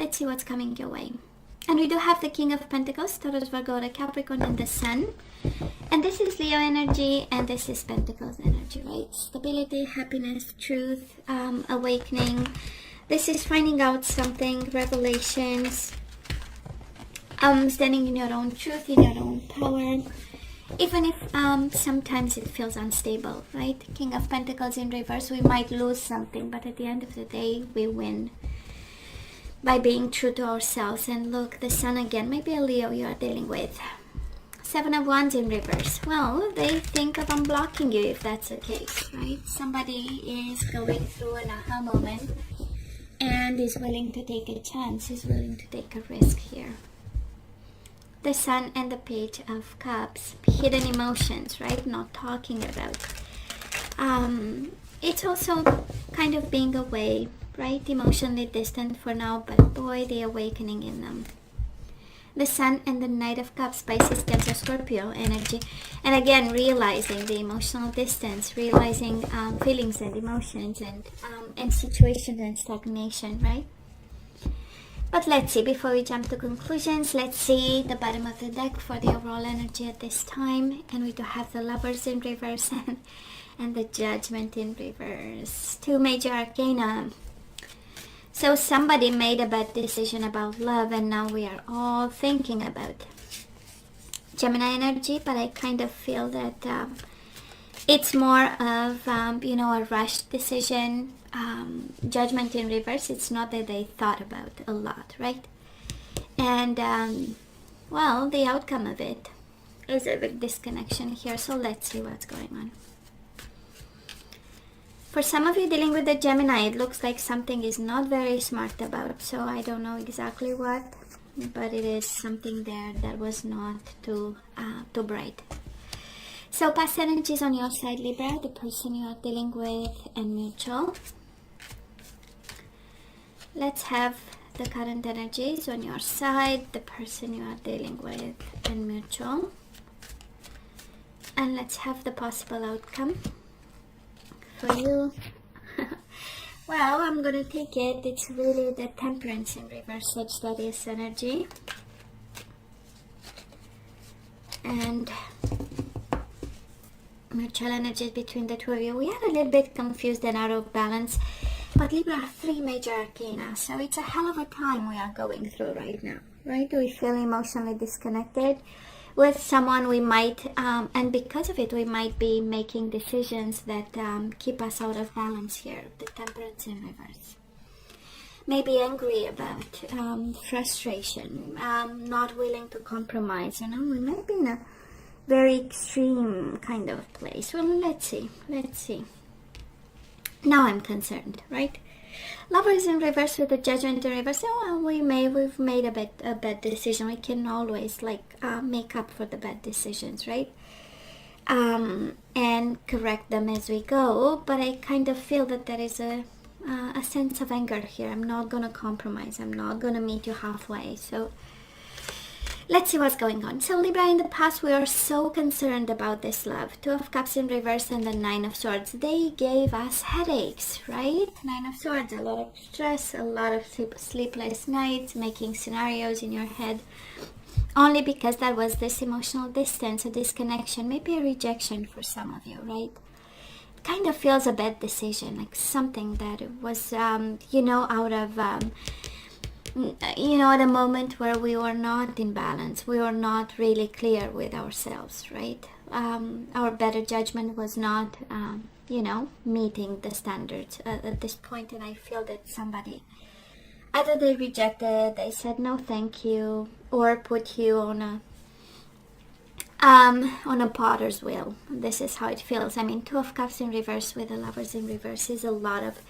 let's see what's coming your way. And we do have the King of Pentacles, Taurus, Virgo, the Capricorn, and the Sun. And this is Leo energy, and this is Pentacles energy, right? Stability, happiness, truth, awakening. This is finding out something, revelations, standing in your own truth, in your own power. Even if sometimes it feels unstable, right? King of Pentacles in reverse, we might lose something, but at the end of the day, we win by being true to ourselves. And look, the Sun again, maybe a Leo you are dealing with. Seven of Wands in reverse. Well, they think of unblocking you if that's the case, right? Somebody is going through an aha moment and is willing to take a chance, is willing to take a risk here. The Sun and the Page of Cups, hidden emotions, right? Not talking about. It's also kind of being away, right? Emotionally distant for now, but boy, the awakening in them. The Sun and the Knight of Cups, Pisces, Cancer, Scorpio energy. And again, realizing the emotional distance, realizing feelings and emotions and situations and stagnation, right? But let's see, before we jump to conclusions, let's see the bottom of the deck for the overall energy at this time. And we do have the Lovers in reverse and the Judgment in reverse. Two major arcana. So somebody made a bad decision about love, and now we are all thinking about Gemini energy, but I kind of feel that it's more of, a rushed decision. Judgment in reverse, it's not that they thought about a lot, right? And, well, the outcome of it is a big disconnection here, so let's see what's going on. For some of you dealing with the Gemini, it looks like something is not very smart about, so I don't know exactly what, but it is something there that was not too bright. So past energies on your side, Libra, the person you are dealing with, and mutual. Let's have the current energies on your side, the person you are dealing with, and mutual. And let's have the possible outcome for you. Well, I'm gonna take it. It's really the Temperance in reverse, Sagittarius energy. And mutual energies between the two of you. We are a little bit confused and out of balance. But Libra, three major arcana, so it's a hell of a time we are going through right now, right? We feel emotionally disconnected with someone. We might, and because of it, we might be making decisions that keep us out of balance here. The Temperance in reverse. Maybe angry about frustration, not willing to compromise, we might be in a very extreme kind of place. Well, let's see. Now I'm concerned, right? Lovers in reverse with the Judgment in reverse. Oh, well, we've made a bad decision. We can always make up for the bad decisions, right? And correct them as we go. But I kind of feel that there is a sense of anger here. I'm not gonna compromise. I'm not gonna meet you halfway. So let's see what's going on. So Libra, in the past, we are so concerned about this love. Two of Cups in reverse and the Nine of Swords. They gave us headaches, right? Nine of Swords, a lot of stress, a lot of sleepless nights, making scenarios in your head. Only because there was this emotional distance, a disconnection, maybe a rejection for some of you, right? It kind of feels a bad decision, like something that was, out of... at a moment where we were not in balance, we were not really clear with ourselves, right? Our better judgment was not, meeting the standards at this point, and I feel that somebody, either they rejected, they said no thank you, or put you on a potter's wheel. This is how it feels. I mean, Two of Cups in reverse with the Lovers in reverse is a lot of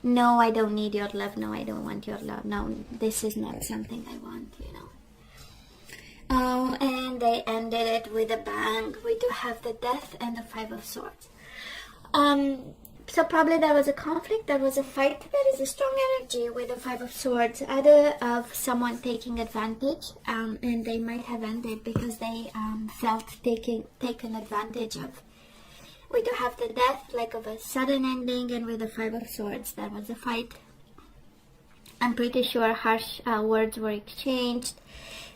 no, I don't need your love. No, I don't want your love. No, this is not something I want, Oh, and they ended it with a bang. We do have the Death and the Five of Swords. So probably there was a conflict, there was a fight. There is a strong energy with the Five of Swords, either of someone taking advantage, and they might have ended because they felt taken advantage of. We do have the Death, like of a sudden ending, and with the Five of Swords, there was a fight. I'm pretty sure harsh words were exchanged.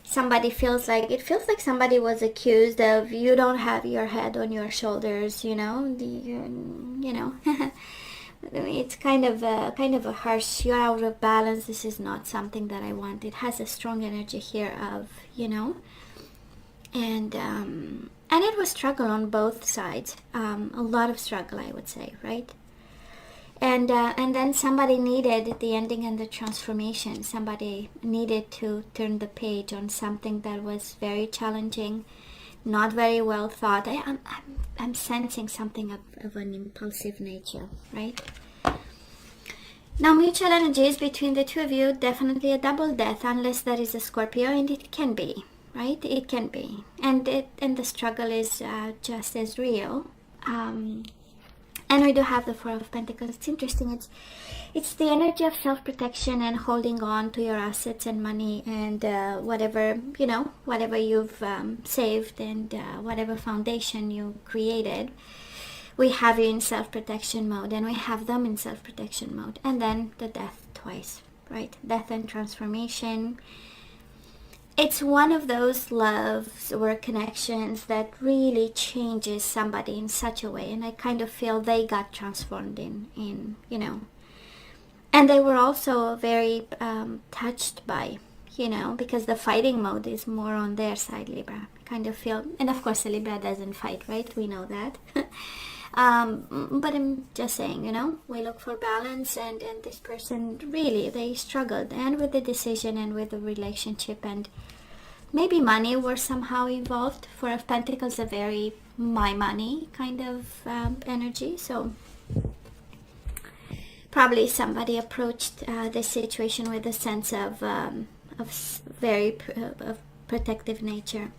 Somebody feels like somebody was accused of, you don't have your head on your shoulders, you know, it's kind of a harsh, you're out of balance, this is not something that I want. It has a strong energy here of, you know, and it was struggle on both sides, a lot of struggle, I would say, right? And then somebody needed the ending and the transformation. Somebody needed to turn the page on something that was very challenging, not very well thought. I'm sensing something of an impulsive nature, right? Now, mutual energies between the two of you, definitely a double death, unless there is a Scorpio, and it can be, right? It can be, and the struggle is just as real. And we do have the Four of Pentacles. It's interesting. It's the energy of self-protection and holding on to your assets and money and whatever, you know, whatever you've saved and whatever foundation you created. We have you in self-protection mode, and we have them in self-protection mode. And then the death twice, right? Death and transformation. It's one of those loves or connections that really changes somebody in such a way, and I kind of feel they got transformed in you know, and they were also very touched by, you know, because the fighting mode is more on their side, Libra. I kind of feel, and of course the Libra doesn't fight, right? We know that. But I'm just saying, you know, we look for balance, and this person really, they struggled, and with the decision and with the relationship, and maybe money were somehow involved. Four of Pentacles, a very my money kind of energy. So probably somebody approached this situation with a sense of very protective nature.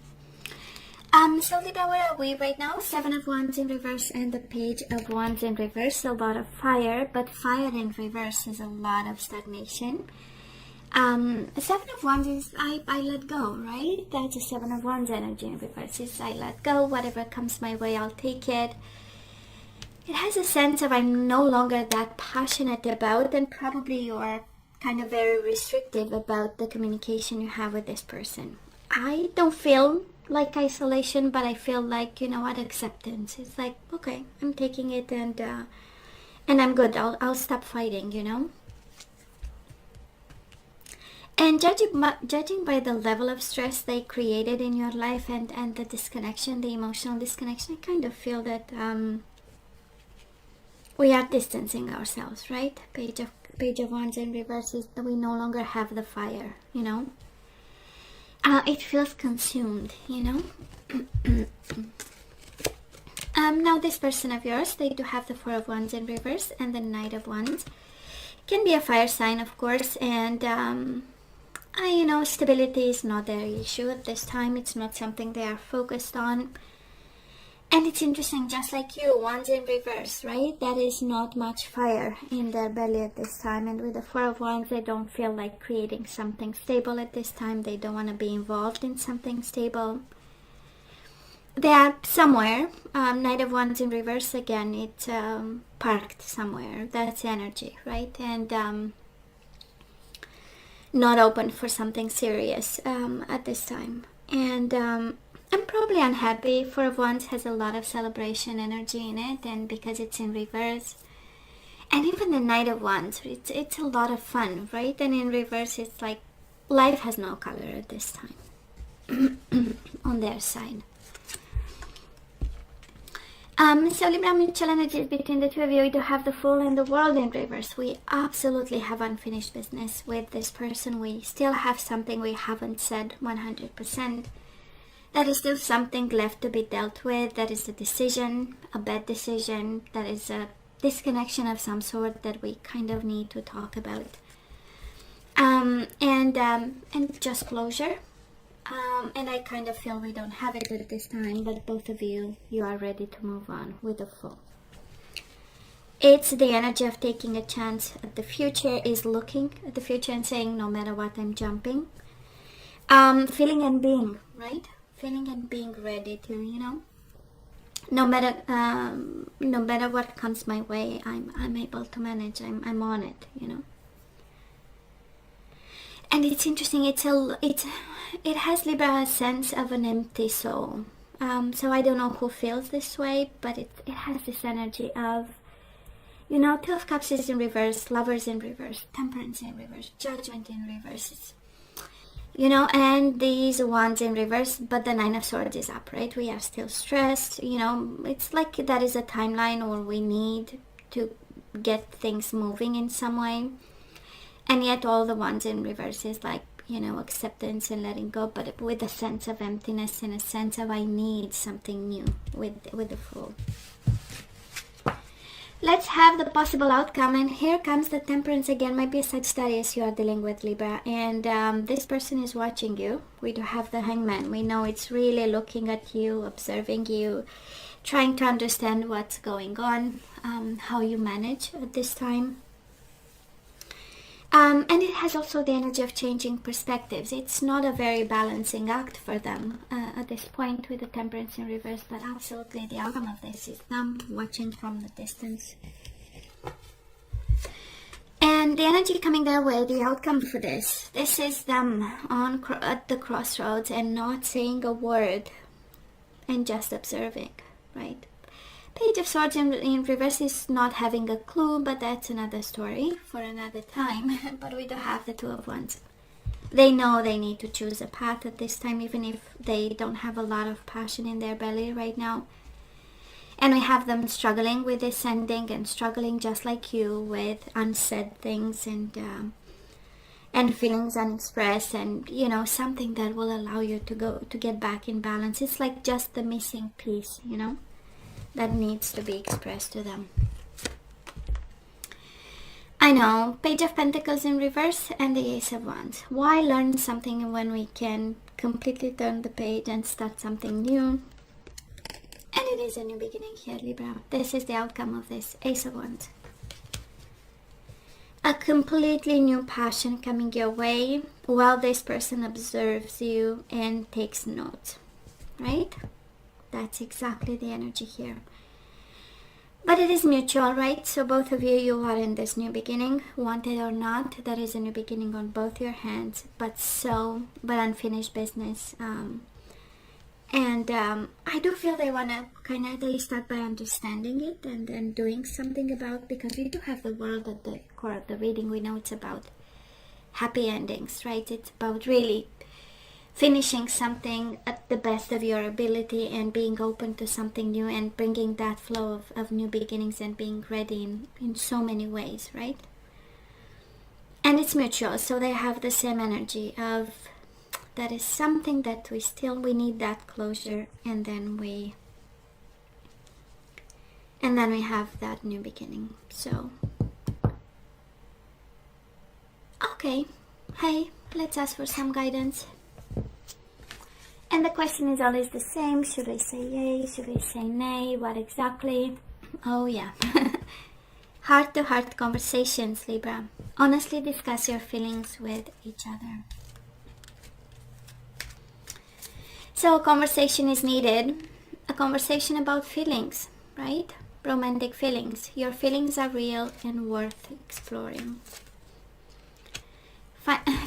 So Libra, where are we right now? Seven of Wands in reverse and the Page of Wands in reverse. A lot of fire, but fire in reverse is a lot of stagnation. Seven of Wands is I let go, right? That's a Seven of Wands energy in reverse. Is I let go. Whatever comes my way, I'll take it. It has a sense of I'm no longer that passionate about, and probably you're kind of very restrictive about the communication you have with this person. I don't feel like isolation, but I feel like, you know what, acceptance. It's like, okay, I'm taking it, and I'm good. I'll stop fighting, you know. And judging by the level of stress they created in your life and the disconnection, the emotional disconnection, I kind of feel that we are distancing ourselves, right? Page of Wands in reverse is that we no longer have the fire, you know. It feels consumed, you know. Now this person of yours, they do have the Four of Wands in reverse and the Knight of Wands. Can be a fire sign, of course, and you know, stability is not their issue at this time. It's not something they are focused on. And it's interesting, just like you, Wands in reverse, right? That is not much fire in their belly at this time. And with the Four of Wands, they don't feel like creating something stable at this time. They don't want to be involved in something stable. They are somewhere. Knight of Wands in reverse, again, it's parked somewhere. That's energy, right? And not open for something serious at this time. And I'm probably unhappy. Four of Wands has a lot of celebration energy in it, and because it's in reverse, and even the Knight of Wands, it's a lot of fun, right? And in reverse, it's like life has no color at this time on their side. So Libra, mutual energies between the two of you. We do have the Fool and the World in reverse. We absolutely have unfinished business with this person. We still have something we haven't said 100%. That is still something left to be dealt with. That is a decision, a bad decision. That is a disconnection of some sort that we kind of need to talk about. And just closure. And I kind of feel we don't have it at this time, but both of you are ready to move on with the Fool. It's the energy of taking a chance at the future, is looking at the future and saying, no matter what, I'm jumping. Feeling and being, right? Feeling and being ready to, you know, no matter what comes my way, I'm able to manage. I'm on it, you know. And it's interesting, it has Libra a sense of an empty soul. So I don't know who feels this way, but it has this energy of, you know, Two of Cups is in reverse, Lovers in reverse, Temperance in reverse, Judgment in reverse. You know, and these Wands in reverse, but the Nine of Swords is up, right? We are still stressed, you know, it's like that is a timeline where we need to get things moving in some way. And yet all the Wands in reverse is like, you know, acceptance and letting go, but with a sense of emptiness and a sense of I need something new with the Fool. Let's have the possible outcome, and here comes the Temperance again. Might be a Sagittarius you are dealing with, Libra, and this person is watching you. We do have the Hangman. We know it's really looking at you, observing you, trying to understand what's going on, how you manage at this time. And it has also the energy of changing perspectives. It's not a very balancing act for them at this point with the Temperance in reverse, but absolutely the outcome of this is them watching from the distance. And the energy coming their way, the outcome for this is them at the crossroads and not saying a word and just observing, right? Page of Swords in reverse is not having a clue, but that's another story for another time. But we do have the Two of Wands. They know they need to choose a path at this time, even if they don't have a lot of passion in their belly right now. And we have them struggling with this ending and struggling just like you with unsaid things and feelings unexpressed, and you know, something that will allow you to get back in balance. It's like just the missing piece, you know, that needs to be expressed to them. I know, Page of Pentacles in reverse and the Ace of Wands. Why learn something when we can completely turn the page and start something new? And it is a new beginning here, Libra. This is the outcome of this Ace of Wands. A completely new passion coming your way while this person observes you and takes notes, right? That's exactly the energy here. But it is mutual, right? So both of you are in this new beginning, wanted or not. There is a new beginning on both your hands, but unfinished business. I do feel they want to kind of at least start by understanding it and then doing something about, because we do have the world at the core of the reading. We know it's about happy endings, right? It's about really finishing something at the best of your ability and being open to something new and bringing that flow of new beginnings and being ready in so many ways, right? And it's mutual, so they have the same energy of that is something that we need that closure, and then we have that new beginning. So okay, hey, let's ask for some guidance. And the question is always the same. Should I say yay? Should I say nay? What exactly? Oh yeah. Heart-to-heart conversations, Libra. Honestly discuss your feelings with each other. So a conversation is needed. A conversation about feelings, right? Romantic feelings. Your feelings are real and worth exploring.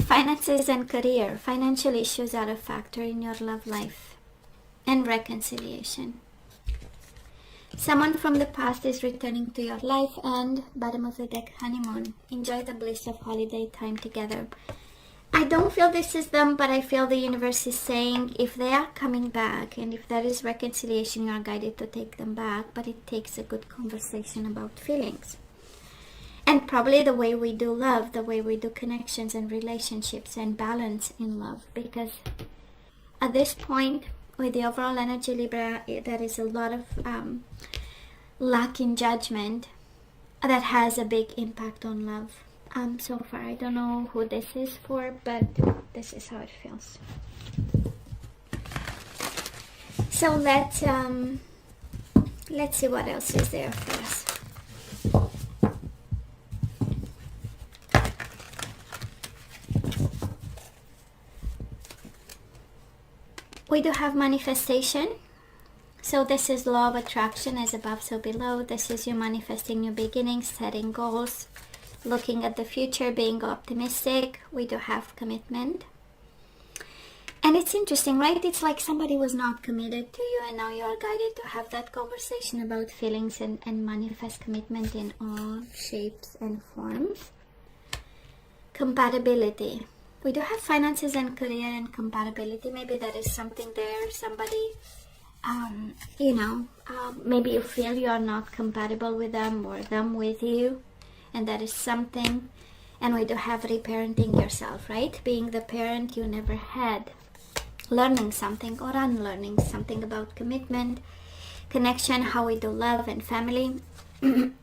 Finances and career. Financial issues are a factor in your love life. And reconciliation. Someone from the past is returning to your life, and bottom of the deck, honeymoon. Enjoy the bliss of holiday time together. I don't feel this is them, but I feel the universe is saying if they are coming back and if there is reconciliation, you are guided to take them back, but it takes a good conversation about feelings. And probably the way we do love, the way we do connections and relationships and balance in love. Because at this point, with the overall energy, Libra, there is a lot of lack in judgment that has a big impact on love. So far, I don't know who this is for, but this is how it feels. So let's see what else is there for us. We do have manifestation. So this is law of attraction, as above so below. This is you manifesting new beginnings, setting goals, looking at the future, being optimistic. We do have commitment. And it's interesting, right? It's like somebody was not committed to you and now you are guided to have that conversation about feelings and manifest commitment in all shapes and forms. Compatibility. We do have finances and career and compatibility. Maybe that is something there. Somebody, maybe you feel you are not compatible with them or them with you. And that is something. And we do have reparenting yourself, right? Being the parent you never had. Learning something or unlearning something about commitment, connection, how we do love and family. And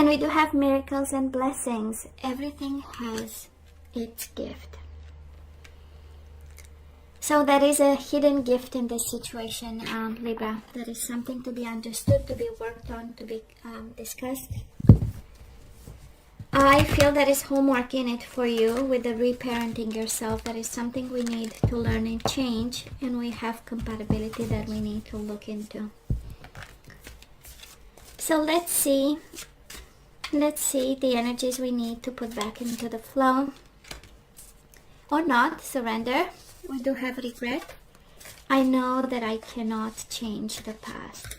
we do have miracles and blessings. Everything has its gift. So that is a hidden gift in this situation, Libra. That is something to be understood, to be worked on, to be discussed. I feel there is homework in it for you with the reparenting yourself. That is something we need to learn and change, and we have compatibility that we need to look into. So let's see the energies we need to put back into the flow or not. Surrender. We do have regret. I know that I cannot change the past.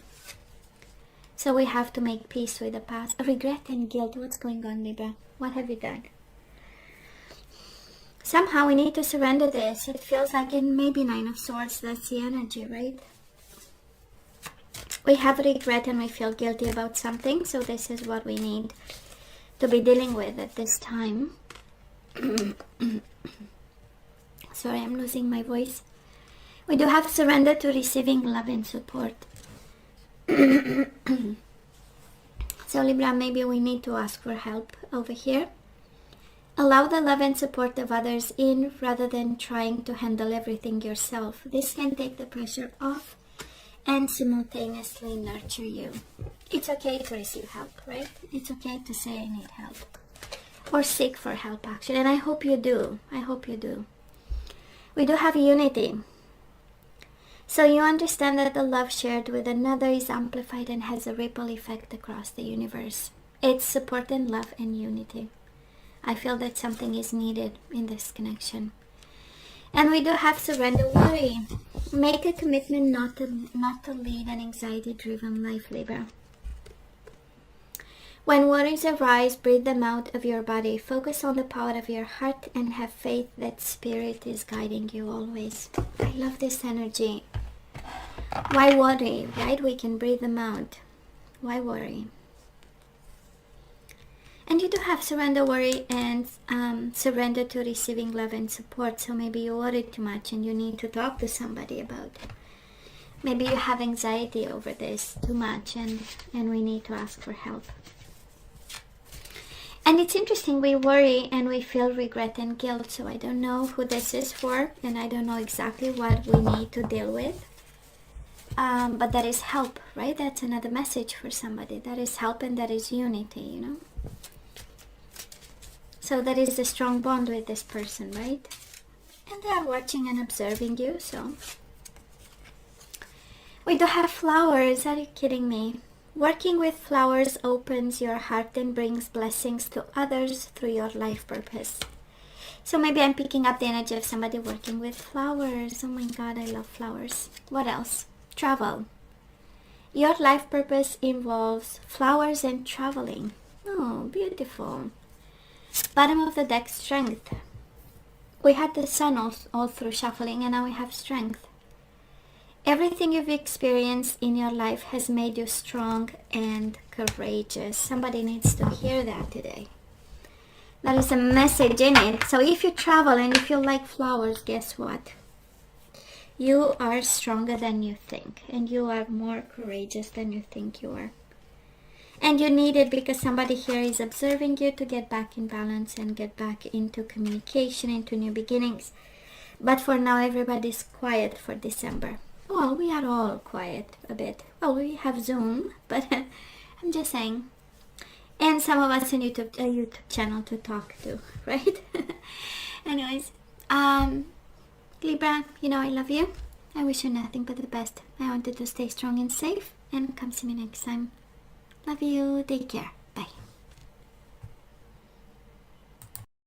So we have to make peace with the past. Regret and guilt. What's going on, Libra? What have you done? Somehow we need to surrender this. It feels like in maybe Nine of Swords. That's the energy, right? We have regret and we feel guilty about something. So this is what we need to be dealing with at this time. Sorry, I'm losing my voice. We do have surrender to receiving love and support. So Libra, maybe we need to ask for help over here. Allow the love and support of others in rather than trying to handle everything yourself. This can take the pressure off and simultaneously nurture you. It's okay to receive help, right? It's okay to say I need help. Or seek for help, actually. And I hope you do. I hope you do. We do have unity. So you understand that the love shared with another is amplified and has a ripple effect across the universe. It's support and love and unity. I feel that something is needed in this connection. And we do have surrender worry. Make a commitment not to lead an anxiety-driven life, Libra. When worries arise, breathe them out of your body. Focus on the power of your heart and have faith that Spirit is guiding you always. I love this energy. Why worry, right? We can breathe them out. Why worry? And you do have surrender worry and surrender to receiving love and support. So maybe you worry too much and you need to talk to somebody about it. Maybe you have anxiety over this too much and we need to ask for help. And it's interesting, we worry and we feel regret and guilt. So I don't know who this is for and I don't know exactly what we need to deal with. But that is help, right? That's another message for somebody. That is help and that is unity, you know. So that is a strong bond with this person, right? And they are watching and observing you, so. We do have flowers. Are you kidding me? Working with flowers opens your heart and brings blessings to others through your life purpose. So maybe I'm picking up the energy of somebody working with flowers. Oh my God, I love flowers. What else? Travel. Your life purpose involves flowers and traveling. Oh, beautiful. Bottom of the deck, strength. We had the sun all through shuffling and now we have strength. Everything you've experienced in your life has made you strong and courageous. Somebody needs to hear that today. There is a message in it. So if you travel and if you like flowers, guess what? You are stronger than you think. And you are more courageous than you think you are. And you need it because somebody here is observing you to get back in balance and get back into communication, into new beginnings. But for now, everybody's quiet for December. Well, we are all quiet a bit. Well, we have Zoom, but I'm just saying. And some of us in a YouTube channel to talk to, right? Anyways, Libra, you know I love you. I wish you nothing but the best. I want you to stay strong and safe. And come see me next time. Love you. Take care.